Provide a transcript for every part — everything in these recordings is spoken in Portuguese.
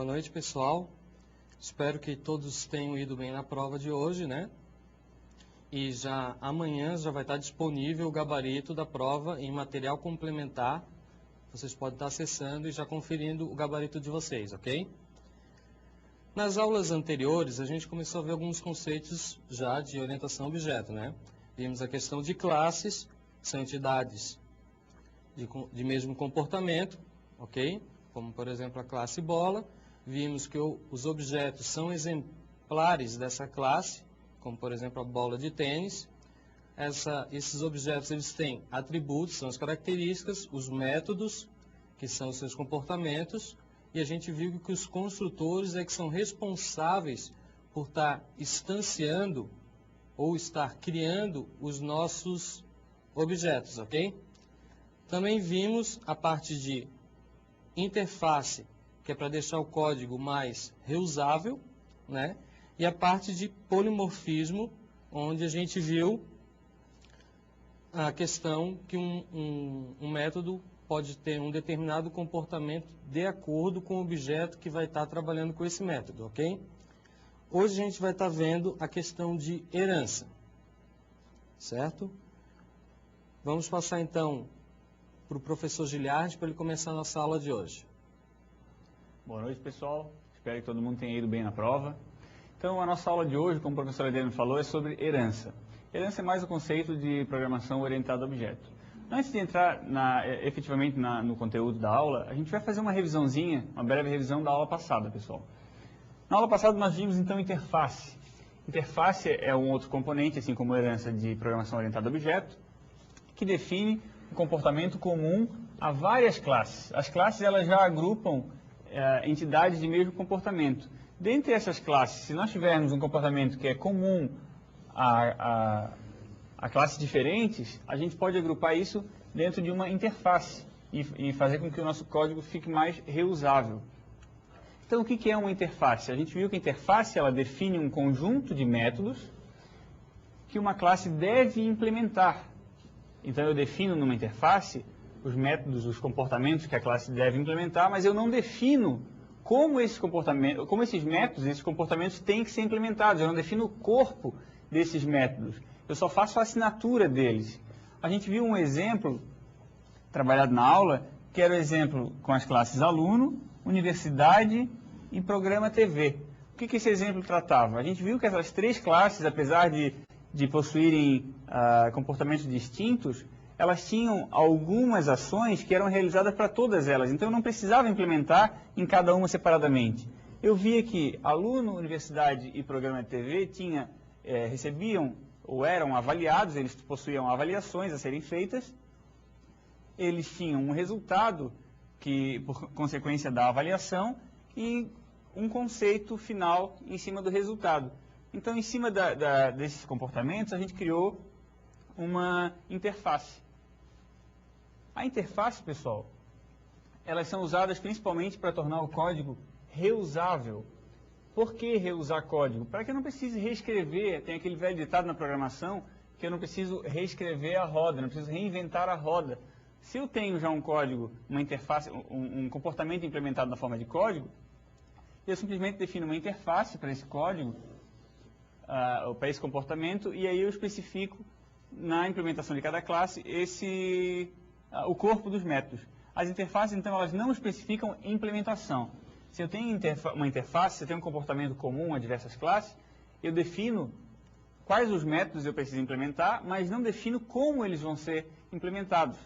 Boa noite, pessoal. Espero que todos tenham ido bem na prova de hoje, né? E amanhã já vai estar disponível o gabarito da prova em material complementar. Vocês podem estar acessando e já conferindo o gabarito de vocês, ok? Nas aulas anteriores, a gente começou a ver alguns conceitos já de orientação a objeto, né? Vimos a questão de classes, que são entidades de mesmo comportamento, ok? Como, por exemplo, a classe bola. Vimos que os objetos são exemplares dessa classe, como, por exemplo, a bola de tênis. Esses objetos eles têm atributos, são as características, os métodos, que são os seus comportamentos, e a gente viu que os construtores é que são responsáveis por estar instanciando ou estar criando os nossos objetos, ok? Também vimos a parte de interface, que é para deixar o código mais reusável, né? E a parte de polimorfismo, onde a gente viu a questão que um método pode ter um determinado comportamento de acordo com o objeto que vai estar trabalhando com esse método, ok? Hoje a gente vai estar vendo a questão de herança, certo? Vamos passar então para o professor Giliardi para ele começar a nossa aula de hoje. Boa noite, pessoal. Espero que todo mundo tenha ido bem na prova. Então, a nossa aula de hoje, como o professor Adriano falou, é sobre herança. Herança é mais o conceito de programação orientada a objeto. Antes de entrar efetivamente no conteúdo da aula, a gente vai fazer uma revisãozinha, uma breve revisão da aula passada, pessoal. Na aula passada nós vimos, então, interface. Interface é um outro componente, assim como herança de programação orientada a objeto, que define um comportamento comum a várias classes. As classes elas já agrupam entidades de mesmo comportamento. Dentre essas classes, se nós tivermos um comportamento que é comum a classes diferentes, a gente pode agrupar isso dentro de uma interface e fazer com que o nosso código fique mais reusável. Então, o que é uma interface? A gente viu que a interface ela define um conjunto de métodos que uma classe deve implementar. Então, eu defino numa interface os métodos, os comportamentos que a classe deve implementar, mas eu não defino como esses métodos, esses comportamentos têm que ser implementados. Eu não defino o corpo desses métodos. Eu só faço a assinatura deles. A gente viu um exemplo trabalhado na aula, que era o exemplo com as classes aluno, universidade e programa TV. O que esse exemplo tratava? A gente viu que essas três classes, apesar de possuírem comportamentos distintos, elas tinham algumas ações que eram realizadas para todas elas. Então, eu não precisava implementar em cada uma separadamente. Eu via que aluno, universidade e programa de TV recebiam ou eram avaliados, eles possuíam avaliações a serem feitas, eles tinham um resultado por consequência da avaliação e um conceito final em cima do resultado. Então, em cima desses comportamentos, a gente criou uma interface. A interface, pessoal, elas são usadas principalmente para tornar o código reusável. Por que reusar código? Para que eu não precise reescrever, tem aquele velho ditado na programação, que eu não preciso reescrever a roda, não preciso reinventar a roda. Se eu tenho já um código, uma interface, um comportamento implementado na forma de código, eu simplesmente defino uma interface para esse código, para esse comportamento, e aí eu especifico na implementação de cada classe o corpo dos métodos. As interfaces, então, elas não especificam implementação. Se eu tenho uma interface, se eu tenho um comportamento comum a diversas classes, eu defino quais os métodos eu preciso implementar, mas não defino como eles vão ser implementados.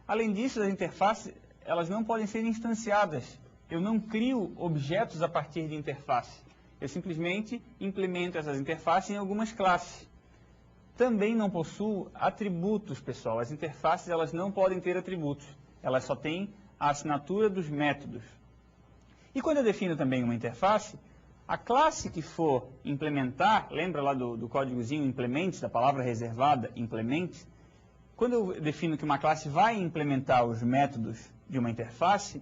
Além disso, as interfaces, elas não podem ser instanciadas. Eu não crio objetos a partir de interface. Eu simplesmente implemento essas interfaces em algumas classes. Também não possuo atributos, pessoal. As interfaces elas não podem ter atributos. Elas só têm a assinatura dos métodos. E quando eu defino também uma interface, a classe que for implementar, lembra lá do códigozinho implements, da palavra reservada, implements? Quando eu defino que uma classe vai implementar os métodos de uma interface,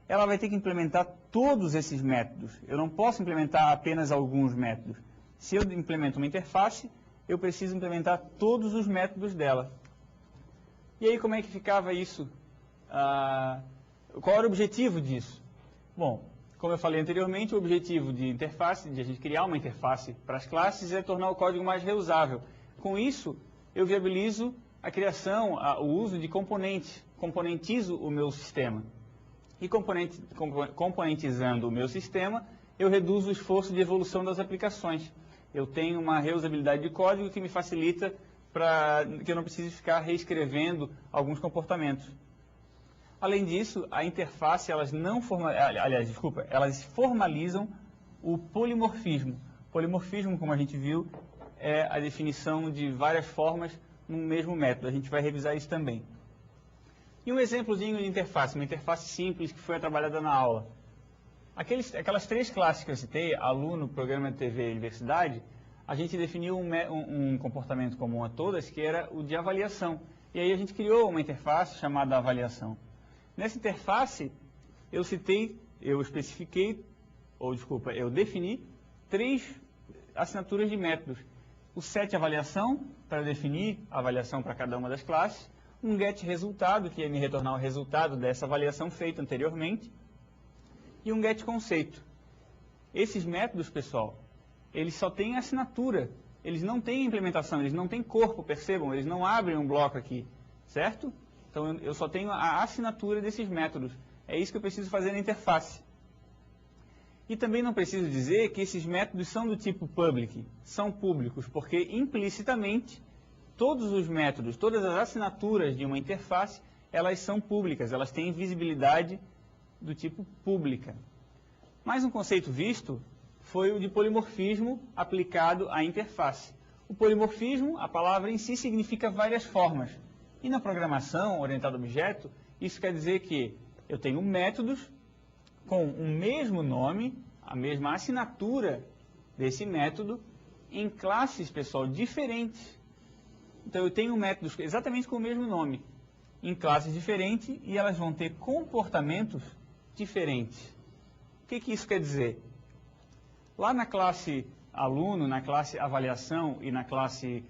ela vai ter que implementar todos esses métodos. Eu não posso implementar apenas alguns métodos. Se eu implemento uma interface, eu preciso implementar todos os métodos dela. E aí, como é que ficava isso? Qual era o objetivo disso? Bom, Como eu falei anteriormente, o objetivo de interface, de a gente criar uma interface para as classes, é tornar o código mais reusável. Com isso, eu viabilizo a criação, o uso de componentes, componentizo o meu sistema. E componentizando o meu sistema, eu reduzo o esforço de evolução das aplicações. Eu tenho uma reusabilidade de código que me facilita para que eu não precise ficar reescrevendo alguns comportamentos. Além disso, a interface, elas formalizam o polimorfismo. Polimorfismo, como a gente viu, é a definição de várias formas num mesmo método. A gente vai revisar isso também. E um exemplozinho de interface, uma interface simples que foi trabalhada na aula. Aquelas 3 classes que eu citei, aluno, programa de TV e universidade, a gente definiu um comportamento comum a todas, que era o de avaliação. E aí a gente criou uma interface chamada avaliação. Nessa interface, eu defini 3 assinaturas de métodos. O setAvaliação, para definir a avaliação para cada uma das classes. Um getResultado, que ia me retornar o resultado dessa avaliação feita anteriormente. E um getConceito. Esses métodos, pessoal, eles só têm assinatura. Eles não têm implementação, eles não têm corpo, percebam, eles não abrem um bloco aqui, certo? Então, eu só tenho a assinatura desses métodos. É isso que eu preciso fazer na interface. E também não preciso dizer que esses métodos são do tipo public, são públicos, porque implicitamente todos os métodos, todas as assinaturas de uma interface, elas são públicas, elas têm visibilidade do tipo pública. Mais um conceito visto foi o de polimorfismo aplicado à interface. O polimorfismo, a palavra em si, significa várias formas. E na programação orientada a objeto, isso quer dizer que eu tenho métodos com o mesmo nome, a mesma assinatura desse método, em classes, pessoal, diferentes. Então, eu tenho métodos exatamente com o mesmo nome, em classes diferentes, e elas vão ter comportamentos diferentes. O que isso quer dizer? Lá na classe aluno, na classe avaliação e na classe,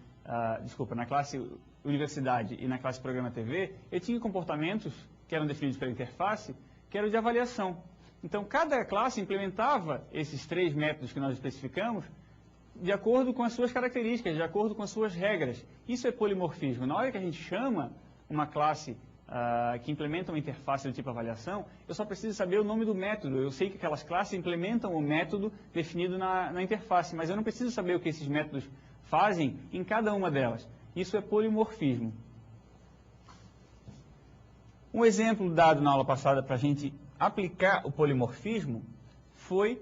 na classe universidade e na classe programa TV, eu tinha comportamentos que eram definidos pela interface, que eram de avaliação. Então, cada classe implementava esses 3 métodos que nós especificamos de acordo com as suas características, de acordo com as suas regras. Isso é polimorfismo. Na hora que a gente chama uma classe que implementa uma interface do tipo avaliação, eu só preciso saber o nome do método. Eu sei que aquelas classes implementam o método definido na interface, mas eu não preciso saber o que esses métodos fazem em cada uma delas. Isso é polimorfismo. Um exemplo dado na aula passada para a gente aplicar o polimorfismo foi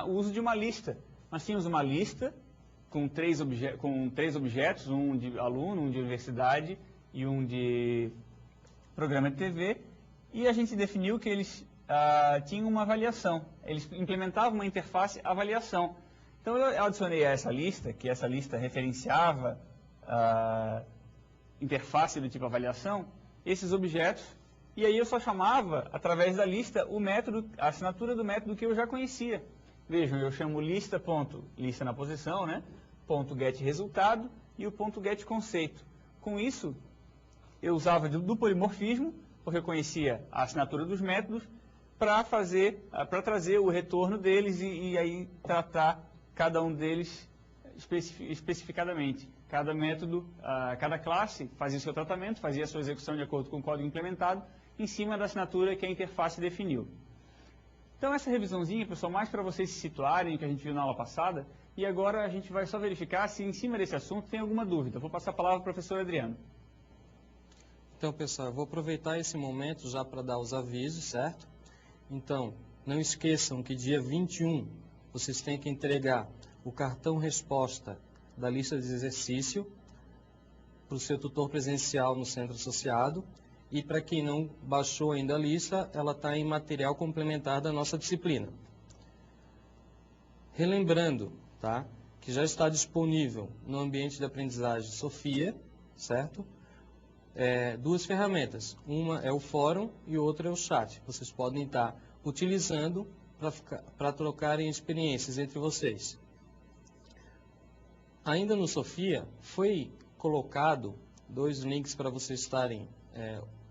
o uso de uma lista. Nós tínhamos uma lista com 3 objetos, um de aluno, um de universidade e um de programa de TV, e a gente definiu que eles tinham uma avaliação. Eles implementavam uma interface avaliação. Então, eu adicionei a essa lista, que essa lista referenciava a interface do tipo avaliação, esses objetos, e aí eu só chamava, através da lista, o método, a assinatura do método que eu já conhecia. Vejam, eu chamo lista na posição, né? Ponto getResultado e o ponto getConceito. Com isso, eu usava do polimorfismo, porque eu conhecia a assinatura dos métodos, para trazer o retorno deles e aí tratar cada um deles especificadamente. Cada método, cada classe fazia o seu tratamento, fazia a sua execução de acordo com o código implementado, em cima da assinatura que a interface definiu. Então, essa revisãozinha, pessoal, mais para vocês se situarem, que a gente viu na aula passada, e agora a gente vai só verificar se em cima desse assunto tem alguma dúvida. Vou passar a palavra ao professor Adriano. Então, pessoal, eu vou aproveitar esse momento já para dar os avisos, certo? Então, não esqueçam que dia 21 vocês têm que entregar o cartão resposta da lista de exercício para o seu tutor presencial no centro associado. E para quem não baixou ainda a lista, ela está em material complementar da nossa disciplina. Relembrando, tá, que já está disponível no ambiente de aprendizagem Sofia, certo? 2 ferramentas. Uma é o fórum e outra é o chat. Vocês podem estar utilizando para trocarem experiências entre vocês. Ainda no Sofia, foi colocado 2 links para vocês estarem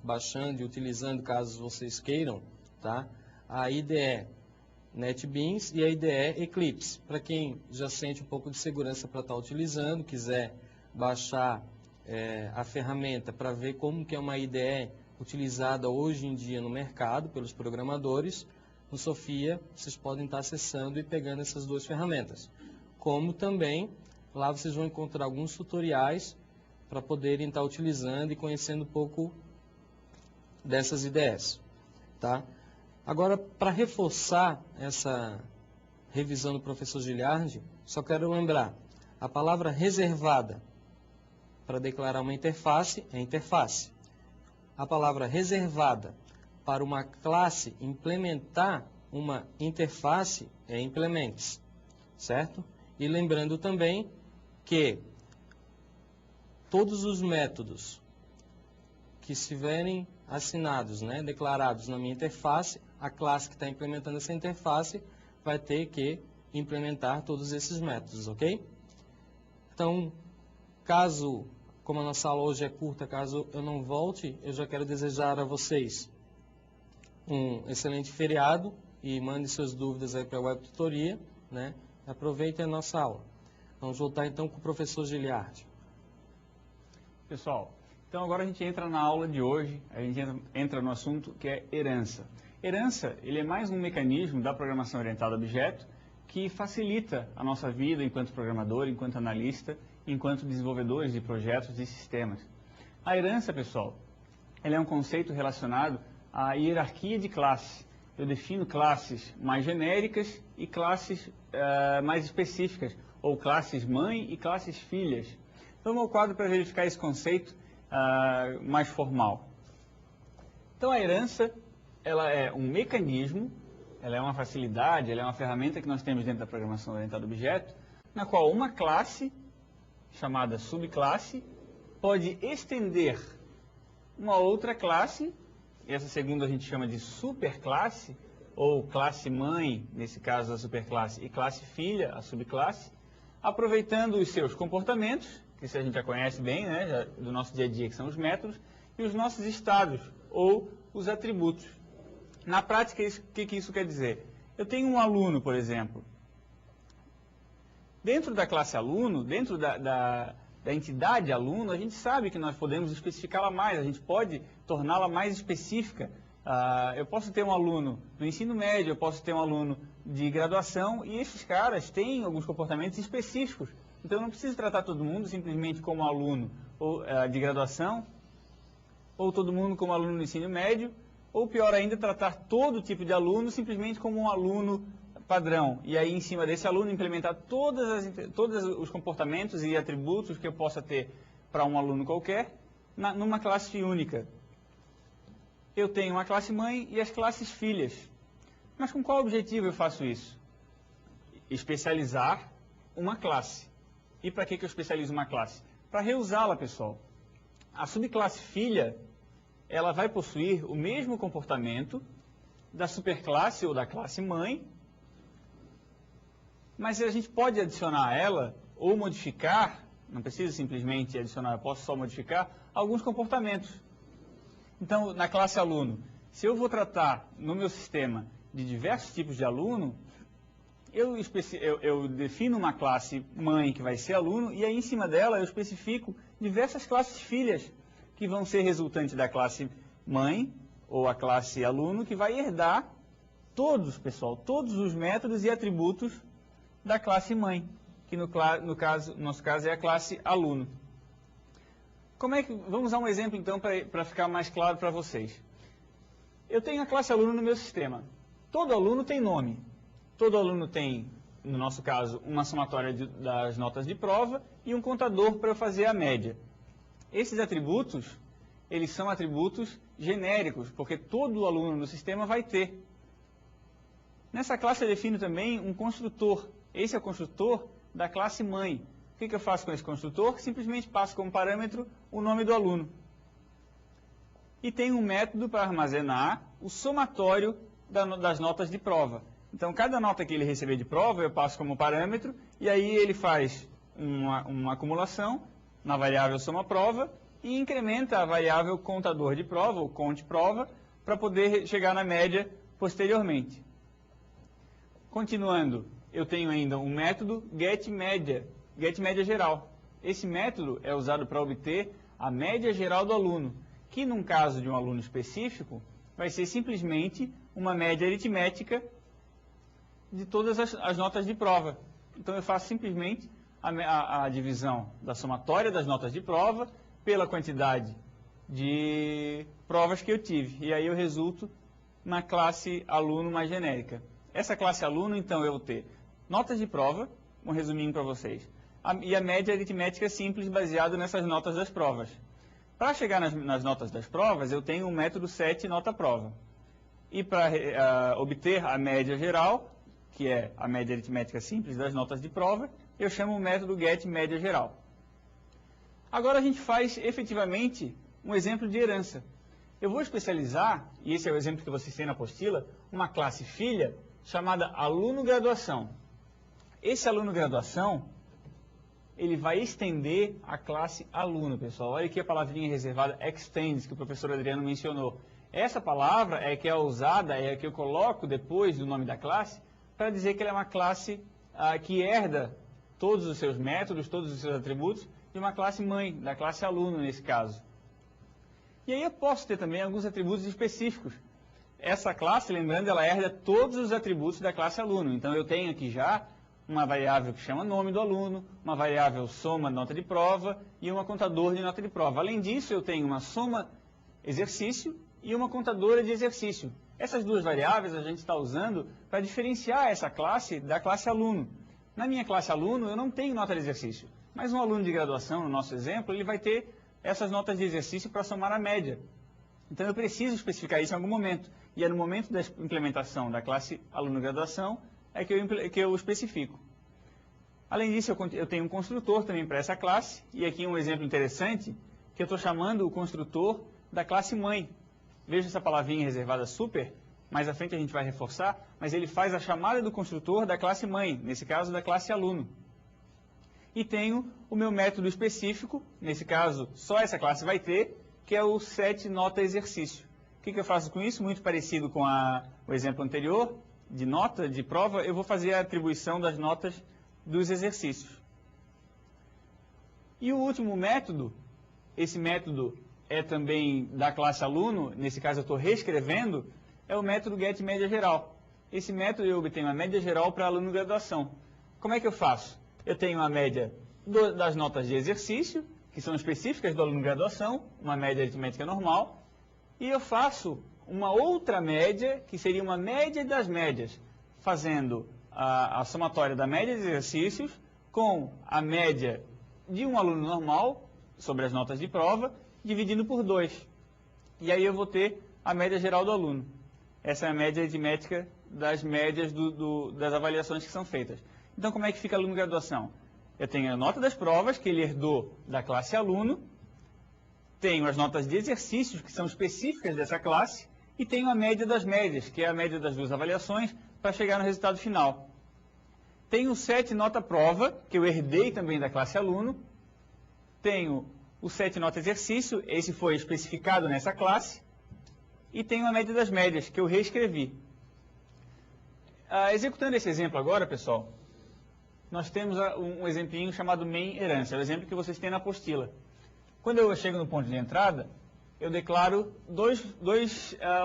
baixando e utilizando caso vocês queiram, tá? a IDE NetBeans e a IDE Eclipse. Para quem já sente um pouco de segurança para estar utilizando, quiser baixar a ferramenta para ver como que é uma IDE utilizada hoje em dia no mercado pelos programadores, no Sofia vocês podem estar acessando e pegando essas duas ferramentas. Como também, lá vocês vão encontrar alguns tutoriais para poderem estar utilizando e conhecendo um pouco dessas IDEs. Tá? Agora, para reforçar essa revisão do professor Giliardi, só quero lembrar, a palavra reservada para declarar uma interface é interface. A palavra reservada para uma classe implementar uma interface é implements, certo? E lembrando também que todos os métodos que estiverem assinados, né, declarados na minha interface, a classe que está implementando essa interface vai ter que implementar todos esses métodos, ok? Então, caso, como a nossa aula hoje é curta, caso eu não volte, eu já quero desejar a vocês um excelente feriado e mande suas dúvidas aí para a Web Tutoria, né? Aproveitem a nossa aula. Vamos voltar então com o professor Giliardi. Pessoal, então agora a gente entra na aula de hoje, a gente entra no assunto que é herança. Herança, ele é mais um mecanismo da programação orientada a objeto que facilita a nossa vida enquanto programador, enquanto analista, enquanto desenvolvedores de projetos e sistemas. A herança, pessoal, ela é um conceito relacionado à hierarquia de classe. Eu defino classes mais genéricas e classes mais específicas, ou classes mãe e classes filhas. Vamos ao quadro para verificar esse conceito mais formal. Então, a herança, ela é um mecanismo, ela é uma facilidade, ela é uma ferramenta que nós temos dentro da programação orientada a objeto, na qual uma classe, chamada subclasse, pode estender uma outra classe, essa segunda a gente chama de superclasse, ou classe mãe, nesse caso a superclasse, e classe filha, a subclasse, aproveitando os seus comportamentos, que isso a gente já conhece bem, né, do nosso dia a dia, que são os métodos, e os nossos estados, ou os atributos. Na prática, o que isso quer dizer? Eu tenho um aluno, por exemplo. Dentro da classe aluno, dentro da entidade aluno, a gente sabe que nós podemos especificá-la mais, a gente pode torná-la mais específica. Eu posso ter um aluno do ensino médio, eu posso ter um aluno de graduação, e esses caras têm alguns comportamentos específicos. Então, eu não preciso tratar todo mundo simplesmente como aluno de graduação, ou todo mundo como aluno do ensino médio, ou pior ainda, tratar todo tipo de aluno simplesmente como um aluno padrão. E aí, em cima desse aluno, implementar todos os comportamentos e atributos que eu possa ter para um aluno qualquer, numa classe única. Eu tenho uma classe mãe e as classes filhas. Mas com qual objetivo eu faço isso? Especializar uma classe. E para que eu especializo uma classe? Para reusá-la, pessoal. A subclasse filha, ela vai possuir o mesmo comportamento da superclasse ou da classe mãe, mas a gente pode adicionar a ela ou modificar, não precisa simplesmente adicionar, eu posso só modificar alguns comportamentos. Então, na classe aluno, se eu vou tratar no meu sistema de diversos tipos de aluno, eu defino uma classe mãe que vai ser aluno, e aí em cima dela eu especifico diversas classes filhas, que vão ser resultantes da classe mãe, ou a classe aluno, que vai herdar todos os métodos e atributos da classe mãe, que no nosso caso é a classe aluno. Vamos usar um exemplo então para ficar mais claro para vocês. Eu tenho a classe aluno no meu sistema. Todo aluno tem nome. Todo aluno tem, no nosso caso, uma somatória das notas de prova e um contador para eu fazer a média. Esses atributos, eles são atributos genéricos, porque todo aluno no sistema vai ter. Nessa classe eu defino também um construtor. Esse é o construtor da classe mãe. O que eu faço com esse construtor? Simplesmente passo como parâmetro o nome do aluno. E tem um método para armazenar o somatório das notas de prova. Então, cada nota que ele receber de prova, eu passo como parâmetro, e aí ele faz uma acumulação na variável soma-prova e incrementa a variável contador de prova, ou conte-prova, para poder chegar na média posteriormente. Continuando, eu tenho ainda um método getMédia geral. Esse método é usado para obter a média geral do aluno, que num caso de um aluno específico, vai ser simplesmente uma média aritmética de todas as notas de prova. Então eu faço simplesmente a divisão da somatória das notas de prova pela quantidade de provas que eu tive. E aí eu resulto na classe aluno mais genérica. Essa classe aluno, então, eu vou ter notas de prova, um resuminho para vocês, e a média aritmética simples baseada nessas notas das provas. Para chegar nas notas das provas, eu tenho o método setNotaProva. E para obter a média geral, que é a média aritmética simples das notas de prova, eu chamo o método getMédia geral. Agora a gente faz efetivamente um exemplo de herança. Eu vou especializar, e esse é o exemplo que vocês têm na apostila, uma classe filha chamada aluno graduação. Esse aluno graduação, ele vai estender a classe aluno, pessoal. Olha aqui a palavrinha reservada, extends, que o professor Adriano mencionou. Essa palavra é que é usada, é a que eu coloco depois do nome da classe, para dizer que ela é uma classe que herda todos os seus métodos, todos os seus atributos, de uma classe mãe, da classe aluno nesse caso. E aí eu posso ter também alguns atributos específicos. Essa classe, lembrando, ela herda todos os atributos da classe aluno. Então eu tenho aqui já uma variável que chama nome do aluno, uma variável soma nota de prova e uma contador de nota de prova. Além disso, eu tenho uma soma exercício e uma contadora de exercício. Essas duas variáveis a gente está usando para diferenciar essa classe da classe aluno. Na minha classe aluno, eu não tenho nota de exercício, mas um aluno de graduação, no nosso exemplo, ele vai ter essas notas de exercício para somar a média. Então eu preciso especificar isso em algum momento. E é no momento da implementação da classe aluno graduação é que eu especifico. Além disso, eu tenho um construtor também para essa classe. E aqui um exemplo interessante, que eu estou chamando o construtor da classe mãe. Veja essa palavrinha reservada super, mais à frente a gente vai reforçar, mas ele faz a chamada do construtor da classe mãe, nesse caso da classe aluno. E tenho o meu método específico, nesse caso só essa classe vai ter, que é o setNotaExercício. O que eu faço com isso? Muito parecido com o exemplo anterior, de nota, de prova, eu vou fazer a atribuição das notas dos exercícios. E o último método, esse método é também da classe aluno, nesse caso eu estou reescrevendo, é o método getMédia geral. Esse método eu obtenho a média geral para aluno graduação. Como é que eu faço? Eu tenho a média das notas de exercício, que são específicas do aluno graduação, uma média aritmética normal, e eu faço uma outra média, que seria uma média das médias, fazendo a somatória da média de exercícios com a média de um aluno normal, sobre as notas de prova, dividindo por 2. E aí eu vou ter a média geral do aluno. Essa é a média aritmética das médias das avaliações que são feitas. Então, como é que fica aluno graduação? Eu tenho a nota das provas, que ele herdou da classe aluno, tenho as notas de exercícios, que são específicas dessa classe, e tenho a média das médias, que é a média das duas avaliações, para chegar no resultado final. Tenho o setNotaProva, que eu herdei também da classe aluno, tenho o setNotaExercício, esse foi especificado nessa classe, e tenho a média das médias, que eu reescrevi. Executando esse exemplo agora, pessoal, nós temos um exemplinho chamado main herança, é o exemplo que vocês têm na apostila. Quando eu chego no ponto de entrada, eu declaro dois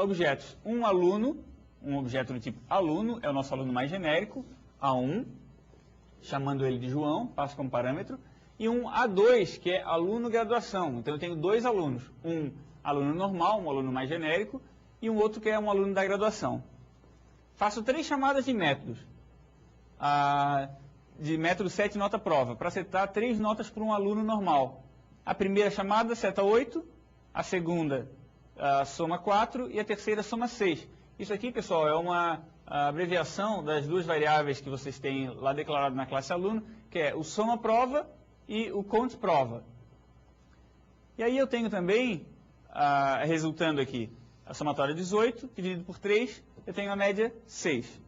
objetos. Um aluno, um objeto do tipo aluno, é o nosso aluno mais genérico, A1, chamando ele de João, passo como parâmetro, e um A2, que é aluno graduação. Então eu tenho dois alunos, um aluno normal, um aluno mais genérico, e um outro que é um aluno da graduação. Faço 3 chamadas de métodos. De método setNotaProva, para setar 3 notas para um aluno normal. A primeira chamada seta 8, a segunda soma 4 e a terceira soma 6. Isso aqui, pessoal, é uma abreviação das duas variáveis que vocês têm lá declarado na classe aluno, que é o somaProva e o countProva. E aí eu tenho também, resultando aqui, a somatória 18, dividido por 3, eu tenho a média 6.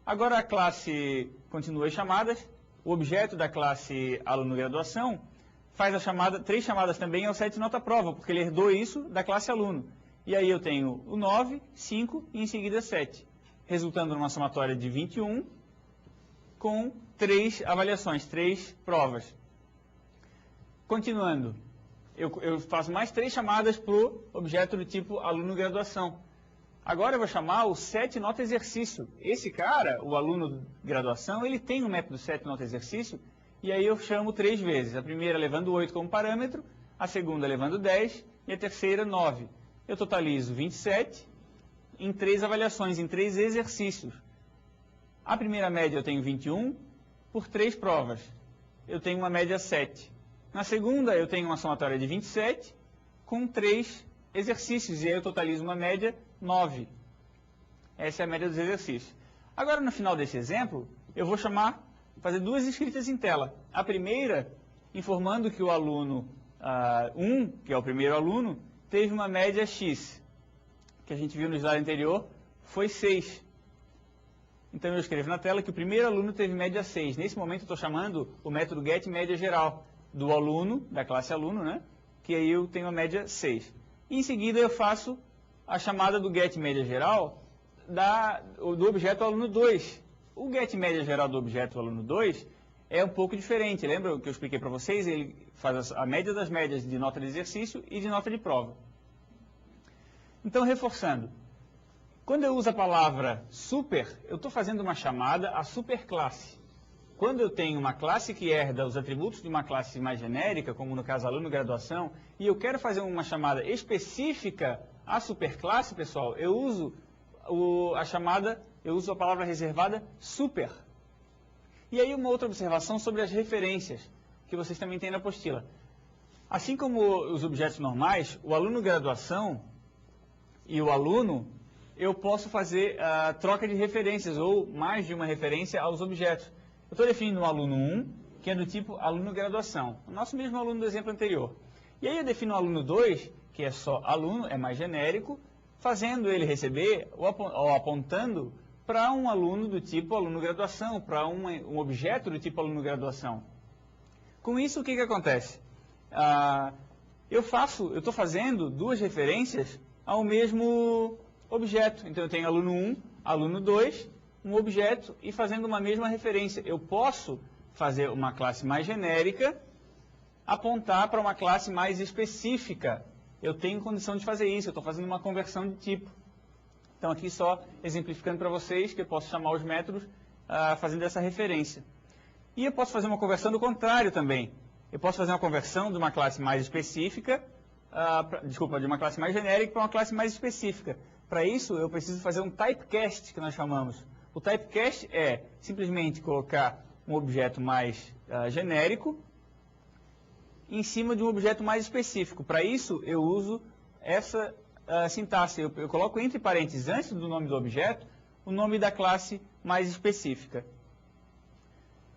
Agora a classe continua as chamadas, o objeto da classe aluno graduação faz a chamada, 3 chamadas também ao setNotaProva, porque ele herdou isso da classe aluno. E aí eu tenho o 9, 5 e em seguida 7. resultando numa somatória de 21, com 3 avaliações, 3 provas. Continuando, eu faço mais 3 chamadas para o objeto do tipo aluno graduação. Agora eu vou chamar o set nota exercício. Esse cara, o aluno graduação, ele tem o método set nota exercício, e aí eu chamo 3 vezes. A primeira levando 8 como parâmetro, a segunda levando 10 e a terceira 9. Eu totalizo 27 em 3 avaliações, em 3 exercícios. A primeira média eu tenho 21 por 3 provas. Eu tenho uma média 7. Na segunda eu tenho uma somatória de 27 com 3 exercícios, e aí eu totalizo uma média 9. Essa é a média dos exercícios. Agora, no final desse exemplo, eu vou fazer 2 escritas em tela. A primeira, informando que o aluno 1, que é o primeiro aluno, teve uma média X, que a gente viu no slide anterior, foi 6. Então eu escrevo na tela que o primeiro aluno teve média 6. Nesse momento eu estou chamando o método getMédiaGeral do aluno, da classe aluno, né? Que aí eu tenho a média 6. E em seguida eu faço a chamada do getMédiaGeral do objeto aluno 2. O getMédiaGeral do objeto aluno 2 é um pouco diferente. Lembra o que eu expliquei para vocês? Ele faz a média das médias de nota de exercício e de nota de prova. Então, reforçando, quando eu uso a palavra super, eu estou fazendo uma chamada à superclasse. Quando eu tenho uma classe que herda os atributos de uma classe mais genérica, como no caso aluno graduação, e eu quero fazer uma chamada específica à superclasse, pessoal, eu uso a palavra reservada super. E aí uma outra observação sobre as referências, que vocês também têm na apostila. Assim como os objetos normais, o aluno graduação e o aluno, eu posso fazer a troca de referências, ou mais de uma referência aos objetos. Eu estou definindo um aluno 1, que é do tipo aluno graduação, o nosso mesmo aluno do exemplo anterior. E aí eu defino o aluno 2, que é só aluno, é mais genérico, fazendo ele receber, ou apontando para um aluno do tipo aluno graduação, para um objeto do tipo aluno graduação. Com isso, o que acontece? Eu estou fazendo 2 referências ao mesmo objeto. Então eu tenho aluno 1, aluno 2, um objeto, e fazendo uma mesma referência. Eu posso fazer uma classe mais genérica, apontar para uma classe mais específica. Eu tenho condição de fazer isso, eu estou fazendo uma conversão de tipo. Então aqui só exemplificando para vocês que eu posso chamar os métodos fazendo essa referência. E eu posso fazer uma conversão do contrário também. Eu posso fazer uma conversão de uma classe mais específica, de uma classe mais genérica para uma classe mais específica. Para isso eu preciso fazer um typecast, que nós chamamos. O typecast é simplesmente colocar um objeto mais genérico em cima de um objeto mais específico. Para isso, eu uso essa sintaxe. Eu coloco entre parênteses, antes do nome do objeto, o nome da classe mais específica.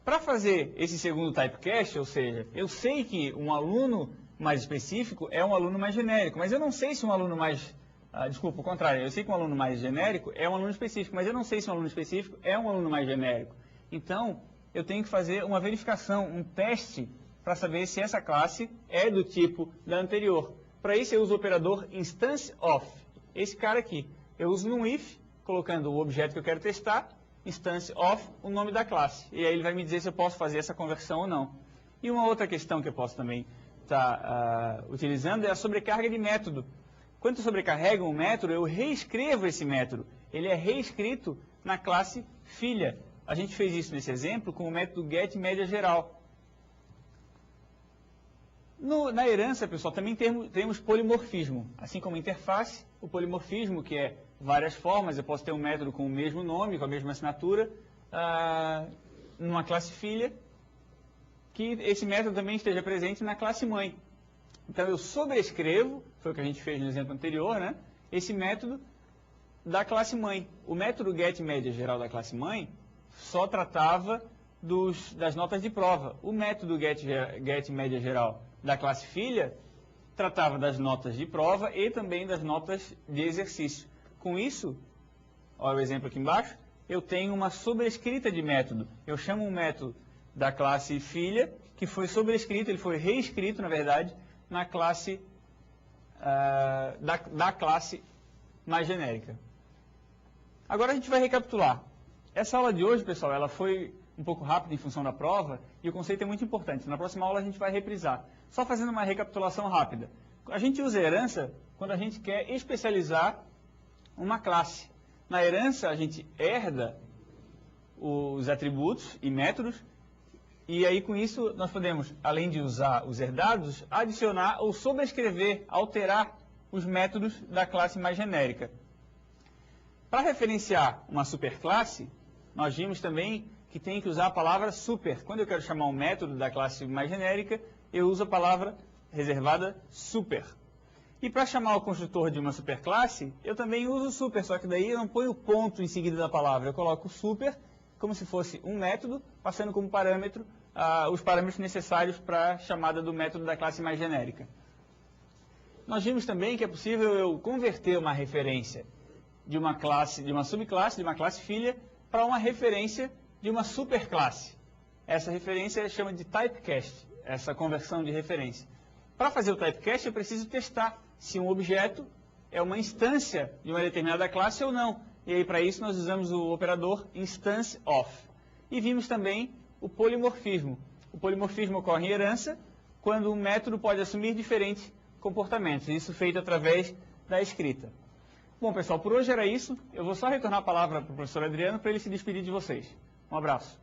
Para fazer esse segundo typecast, ou seja, eu sei que um aluno mais específico é um aluno mais genérico, mas eu não sei se um aluno mais... desculpa, o contrário. Eu sei que um aluno mais genérico é um aluno específico, mas eu não sei se um aluno específico é um aluno mais genérico. Então, eu tenho que fazer uma verificação, um teste, para saber se essa classe é do tipo da anterior. Para isso, eu uso o operador instance of. Esse cara aqui. Eu uso num if, colocando o objeto que eu quero testar, instance of, o nome da classe. E aí ele vai me dizer se eu posso fazer essa conversão ou não. E uma outra questão que eu posso também estar utilizando é a sobrecarga de método. Quando eu sobrecarrego um método, eu reescrevo esse método. Ele é reescrito na classe filha. A gente fez isso nesse exemplo com o método getMédiaGeral. Na herança, pessoal, também temos polimorfismo. Assim como interface, o polimorfismo, que é várias formas. Eu posso ter um método com o mesmo nome, com a mesma assinatura, numa classe filha, que esse método também esteja presente na classe mãe. Então eu sobrescrevo, foi o que a gente fez no exemplo anterior, né? Esse método da classe mãe. O método getMédiaGeral da classe mãe só tratava das notas de prova. O método getMédiaGeral da classe filha tratava das notas de prova e também das notas de exercício. Com isso, olha o exemplo aqui embaixo, eu tenho uma sobrescrita de método. Eu chamo um método da classe filha, que foi sobrescrito, ele foi reescrito, na verdade, na classe da classe mais genérica. Agora a gente vai recapitular. Essa aula de hoje, pessoal, ela foi um pouco rápida em função da prova e o conceito é muito importante. Na próxima aula a gente vai reprisar. Só fazendo uma recapitulação rápida. A gente usa herança quando a gente quer especializar uma classe. Na herança a gente herda os atributos e métodos e aí com isso nós podemos, além de usar os herdados, adicionar ou sobrescrever, alterar os métodos da classe mais genérica. Para referenciar uma superclasse, nós vimos também que tem que usar a palavra super. Quando eu quero chamar um método da classe mais genérica, eu uso a palavra reservada super. E para chamar o construtor de uma superclasse, eu também uso super, só que daí eu não ponho o ponto em seguida da palavra. Eu coloco super como se fosse um método, passando como parâmetro os parâmetros necessários para a chamada do método da classe mais genérica. Nós vimos também que é possível eu converter uma referência de uma classe, de uma subclasse, de uma classe filha, para uma referência de uma superclasse. Essa referência chama de typecast, essa conversão de referência. Para fazer o typecast, eu preciso testar se um objeto é uma instância de uma determinada classe ou não. E aí, para isso, nós usamos o operador instance_of. E vimos também o polimorfismo. O polimorfismo ocorre em herança, quando um método pode assumir diferentes comportamentos. Isso feito através da escrita. Bom, pessoal, por hoje era isso. Eu vou só retornar a palavra para o professor Adriano para ele se despedir de vocês. Um abraço.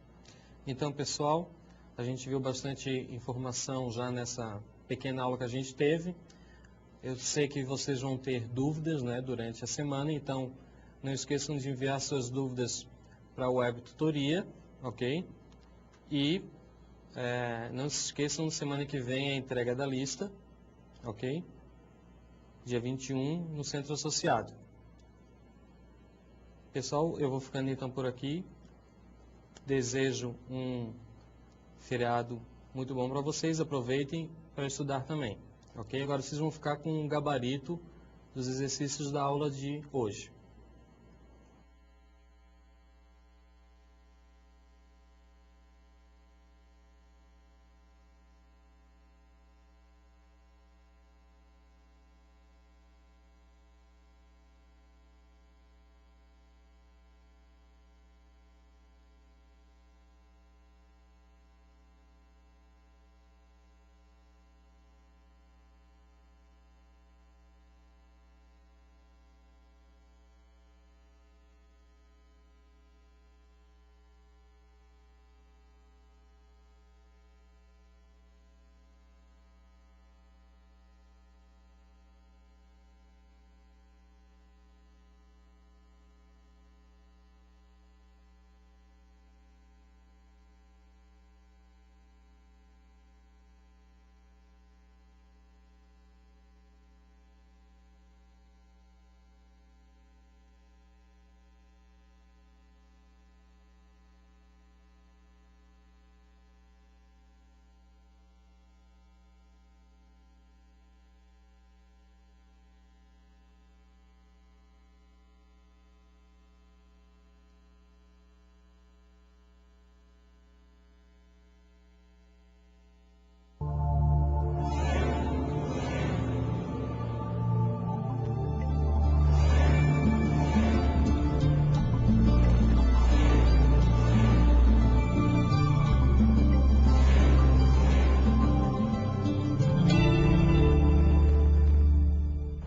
Então, pessoal, a gente viu bastante informação já nessa pequena aula que a gente teve. Eu sei que vocês vão ter dúvidas, né, durante a semana, então não esqueçam de enviar suas dúvidas para a Web Tutoria, ok? E não se esqueçam, semana que vem a entrega da lista, ok? Dia 21, no Centro Associado. Pessoal, eu vou ficando então por aqui. Desejo um feriado muito bom para vocês. Aproveitem para estudar também, ok? Agora vocês vão ficar com um gabarito dos exercícios da aula de hoje.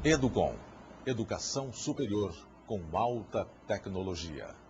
Educom, educação superior com alta tecnologia.